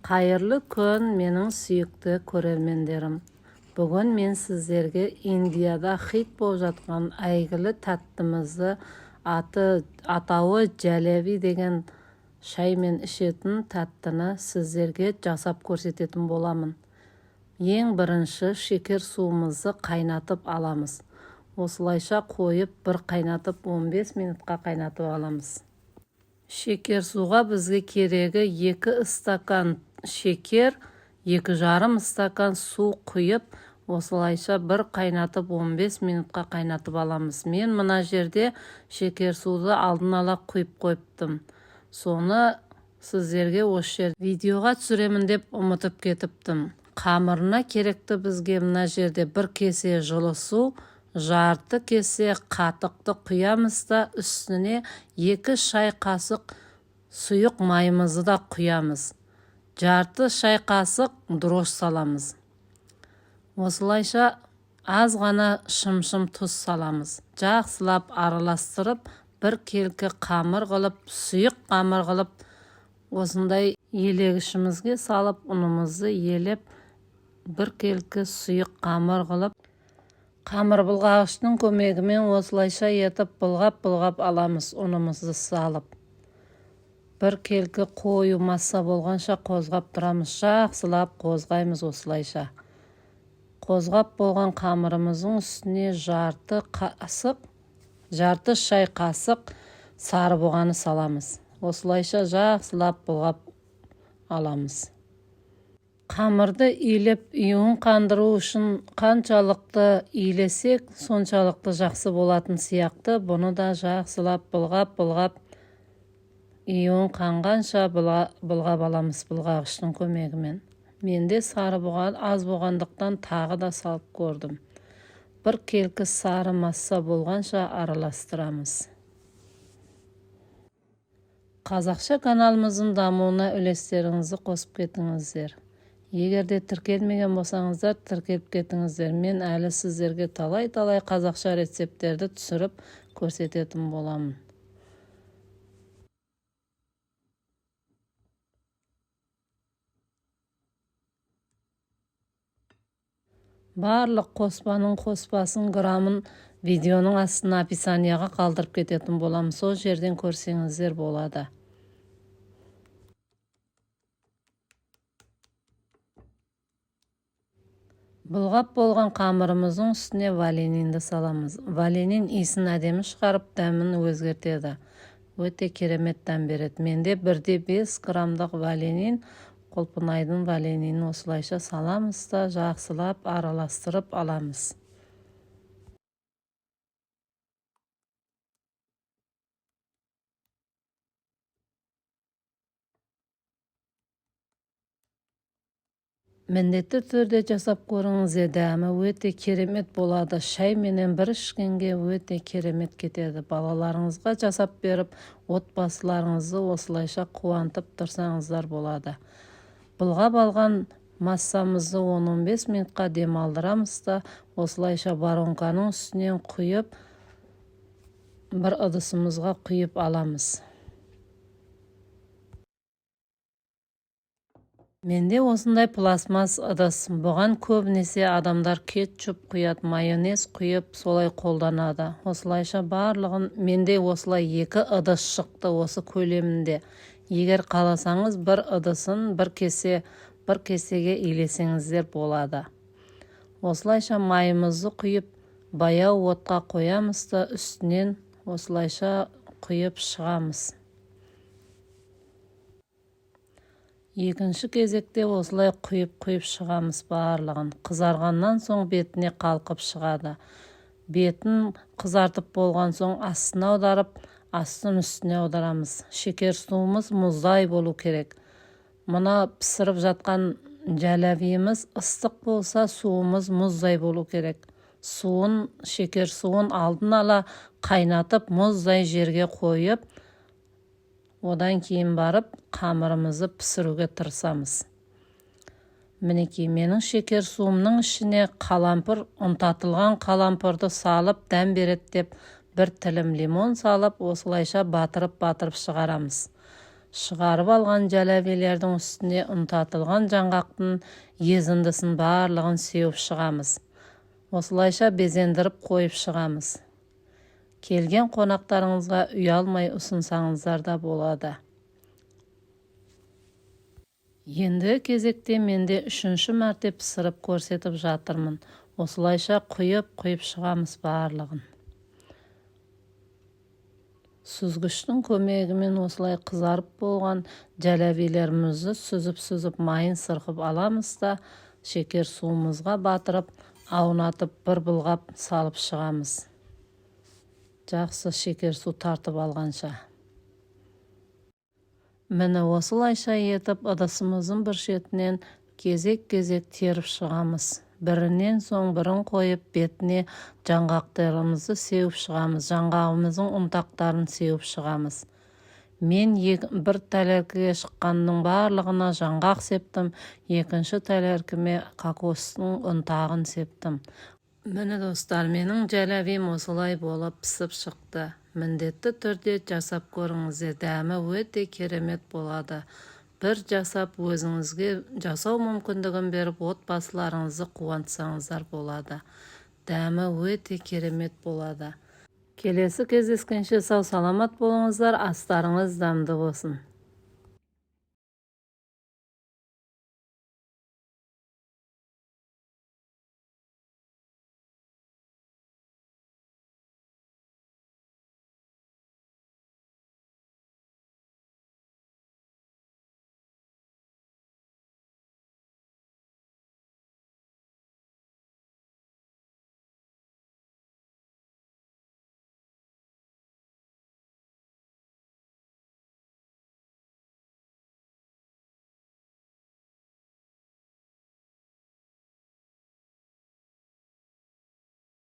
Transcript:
Қайырлы күн, менің сүйікті көрермендерім. Бүгін мен сіздерге Индияда хит болып жатқан әйгілі тәттімізді атауы жәлеби деген шаймен ішетін тәттіні сіздерге жасап көрсететін боламын. Ең бірінші шекер суымызды қайнатып аламыз. Осылайша қойып бір қайнатып 15 минутқа қайнатып аламыз. Шекер суға бізге керегі 2 стакан шекер, 2,5 стакан су құйып, осылайша бір қайнатып 15 минутқа қайнатып аламыз. Мен мына жерде шекер суды алдын ала құйып қойыптым. Соны сіздерге осы жерде видеоға түсіремін деп ұмытып кетіптім. Қамырына керекті бізге мына жерде 1 кесе жылы су, жарты кесе қатықты құямыз да үстіне 2 шай қасық сұйық майымызды да құямыз. Жарты шай қасық дрож саламыз. Осылайша аз ғана шым-шым тұз саламыз. Жақсылап араластырып, 1 келкі қамыр қылып, сұйық қамыр қылып, осындай елегішімізге салып, ұнымызды елеп, 1 келкі сұйық қамыр қылып, қамыр былғағыштың көмегімен осылайша етіп былғап аламыз, ұнымызды салып. 1 келкі қою масса болғанша қозғап тұрамыз, жақсылап қозғаймыз осылайша. Қозғап болған қамырымыздың үстіне жарты шай қасық сары бұғаны саламыз. Осылайша жақсылап былғап аламыз. Қамырды илеп, үйін қандыру үшін қаншалықты илесек, соншалықты жақсы болатын сияқты. Бұны да жақсылап былғап, үйін қанғанша былғап аламыз былғағыштың көмегімен. Менде сары бұған аз болғандықтан тағы да салып көрдім. 1 келкі сары масса болғанша араластырамыз. Қазақша каналымыздың дамуына үлестеріңізді қосып кетіңіздер. Егерде тіркелмеген болсаңыздар, тіркеліп кетіңіздер. Мен әлі сіздерге талай қазақша рецепттерді түсіріп көрсететін боламын. Барлық қоспасын грамын видеоның астына описанияға қалдырып кететін боламын. Сол жерден көрсеңіздер болады. Былғап болған қамырымыздың үстіне валенинді саламыз. Валенин иісін әдемі шығарып, дәмін өзгертеді. Өте керемет дәм береді. Менде 1,5 грамдық валенин, Қолпынайдың валенинін осылайша саламыз да жақсылап араластырып аламыз. Міндетті түрде жасап көріңіз, дәмі өте керемет болады. Шай менен бір ішкенге өте керемет кетеді. Балаларыңызға жасап беріп, отбасыларыңызды осылайша қуантып тұрсаңыздар болады. Былғап алған массамызды 10-15 минутқа демалдырамыз да, осылайша воронканың үстінен құйып, бір ыдысымызға құйып аламыз. Менде осындай пластмас ыдыс. Бұған көбінесе адамдар кетчуп құяды, майонез құйып, солай қолданады. Осылайша барлығын, менде осылай 2 ыдыс шықты осы көлемінде. Егер қаласаңыз, 1 ыдысын 1 кесеге илесеңіздер болады. Осылайша майымызды құйып, баяу отқа қоямыз да, үстінен осылайша құйып шығамыз. Екінші кезекте осылай құйып шығамыз барлығын. Қызарғаннан соң бетіне қалқып шығады. Бетін қызартып болған соң астына аударып, астын үстіне аударамыз. Шекер суымыз мұздай болу керек. Мұна пісіріп жатқан жәләбиіміз ыстық болса, суымыз мұздай болу керек. Шекер суын алдын ала қайнатып, мұздай жерге қойып, одан кейін барып қамырымызды пісіруге тырысамыз. Мінекей, менің шекер суымның ішіне ұнтатылған қалампырды салып, дәм береді деп 1 тілім лимон салып, осылайша батырып шығарамыз. Шығарып алған жәләбилердің үстіне ұнтатылған жаңғақтың езіндісін барлығын сеуіп шығамыз. Осылайша безендіріп қойып шығамыз. Келген қонақтарыңызға ұялмай ұсынсаңыздар да болады. Енді кезекте менде 3-ші мәрте пісіріп көрсетіп жатырмын. Осылайша құйып шығамыз барлығын. Сүзгіштің көмегімен осылай қызарып болған жәләбилерімізді сүзіп майын сырқып аламыз да, шекер суымызға батырып, аунатып бір былғап салып шығамыз. Жақсы шекер су тартып алғанша. Міне осылайша етіп ыдысымыздың бір шетінен кезек-кезек теріп шығамыз. Бірінен соң бірін қойып, бетіне жаңғақтарымызды сеуіп шығамыз. Жаңғағымыздың ұнтақтарын сеуіп шығамыз. Мен бір тәлеркіге шыққанның барлығына жаңғақ септім, екінші тәлеркіме кокостың ұнтағын септім. Міне достар, менің жәләбим осылай болып пісіп шықты. Міндетті түрде жасап көріңіздер, дәмі өте керемет болады. Бір жасап өзіңізге жасау мүмкіндігін беріп, отбасыларыңызды қуантсаңыздар болады. Дәмі өте керемет болады. Келесі кездескенше сау саламат болыңыздар, астарыңыз дәмді болсын.